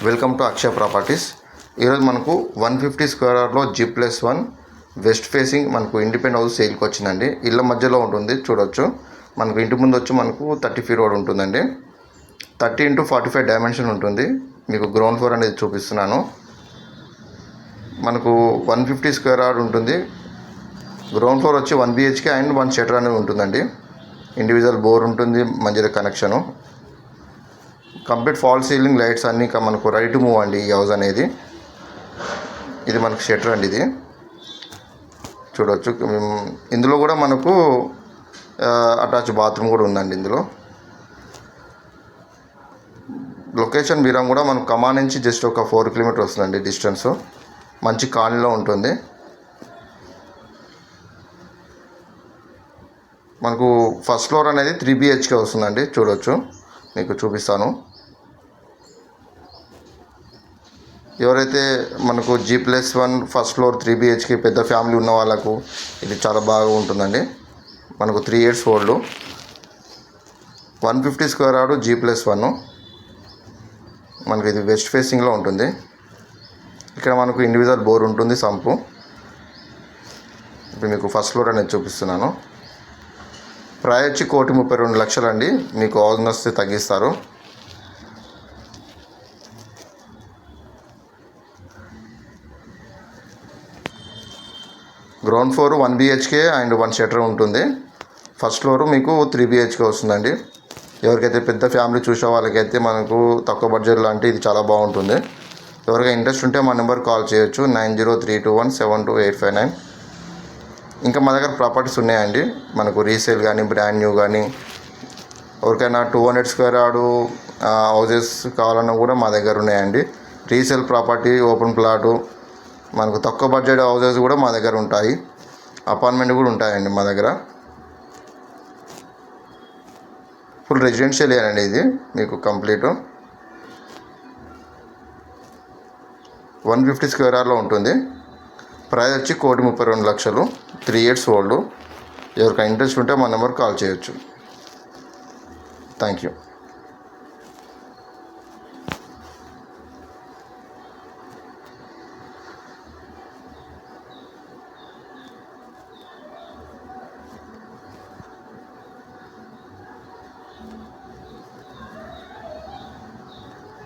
Welcome to Akshaya properties. ఈరోజు మనకు 150 square యార్డ్లో G+1 వెస్ట్ ఫేసింగ్ మనకు ఇండిపెండెంట్ హౌస్ సేల్కి వచ్చిందండి. ఇళ్ళ మధ్యలో ఉంటుంది, చూడొచ్చు. మనకు ఇంటి ముందు వచ్చి మనకు 30 ఫీట్ రోడ్ ఉంటుందండి. 30 × 45 డైమెన్షన్ ఉంటుంది. మీకు గ్రౌండ్ ఫ్లోర్ అనేది చూపిస్తున్నాను. మనకు 150 స్క్వేర్ యార్డ్ ఉంటుంది. గ్రౌండ్ ఫ్లోర్ వచ్చి 1 BHK అండ్ 1 షటర్ అనేది ఉంటుందండి. ఇండివిజువల్ బోర్ ఉంటుంది, మంచిగా connection, complete fall ceiling lights అన్నీ మనకు రెడీ టు మూవ్ అండి. ఈ హౌస్ అనేది ఇది మనకు షటర్ అండి. ఇది చూడవచ్చు. ఇందులో కూడా మనకు అటాచ్ బాత్రూమ్ కూడా ఉందండి. ఇందులో లొకేషన్ వీరం కూడా మనకు కమాన్ నుంచి జస్ట్ ఒక 4 కిలోమీటర్ వస్తుందండి డిస్టెన్స్. మంచి కాలనీలో ఉంటుంది. మనకు ఫస్ట్ ఫ్లోర్ అనేది 3 BHK వస్తుందండి. చూడవచ్చు, మీకు చూపిస్తాను. ఎవరైతే మనకు G+1 ఫస్ట్ ఫ్లోర్ 3 BHK పెద్ద ఫ్యామిలీ ఉన్న వాళ్ళకు ఇది చాలా బాగా ఉంటుందండి. మనకు 3 years old, 150 square yard G+1. మనకు ఇది వెస్ట్ ఫేసింగ్లో ఉంటుంది. ఇక్కడ మనకు ఇండివిజువల్ బోర్ ఉంటుంది, సంపు. ఇప్పుడు మీకు ఫస్ట్ ఫ్లోర్ అనేది చూపిస్తున్నాను. ప్రైస్ వచ్చి 1,32,00,000 అండి. మీకు హౌస్ నచ్చితే తగ్గిస్తారు. Ground floor 1 BHK and 1 shutter ఉంటుంది. ఫస్ట్ ఫ్లోర్ మీకు 3 BHK వస్తుందండి. ఎవరికైతే పెద్ద ఫ్యామిలీ చూసే వాళ్ళకైతే మనకు తక్కువ బడ్జెట్లో అంటే ఇది చాలా బాగుంటుంది. ఎవరికైనా ఇంట్రెస్ట్ ఉంటే మా నెంబర్ కాల్ చేయొచ్చు, 9032172859. ఇంకా మా దగ్గర ప్రాపర్టీస్ ఉన్నాయండి. మనకు రీసేల్ కానీ బ్రాండ్ న్యూ కానీ, ఎవరికైనా 200 స్క్వేర్ యార్డ్ హౌజెస్ కావాలన్నా కూడా మా దగ్గర ఉన్నాయండి. రీసేల్ ప్రాపర్టీ, ఓపెన్ ప్లాటు, మనకు తక్కువ బడ్జెట్ హౌజెస్ కూడా మా దగ్గర ఉంటాయి. అపార్ట్మెంట్ కూడా ఉంటాయండి మా దగ్గర. ఫుల్ రెసిడెన్షియల్ అండి ఇది. మీకు కంప్లీట్ 150 స్క్వేర్ యార్డ్లో ఉంటుంది. ప్రైస్ వచ్చి 1,32,00,000, 3 years ఓల్డ్. ఎవరికైనా ఇంట్రెస్ట్ ఉంటే మా నెంబర్ కాల్ చేయొచ్చు. Thank you.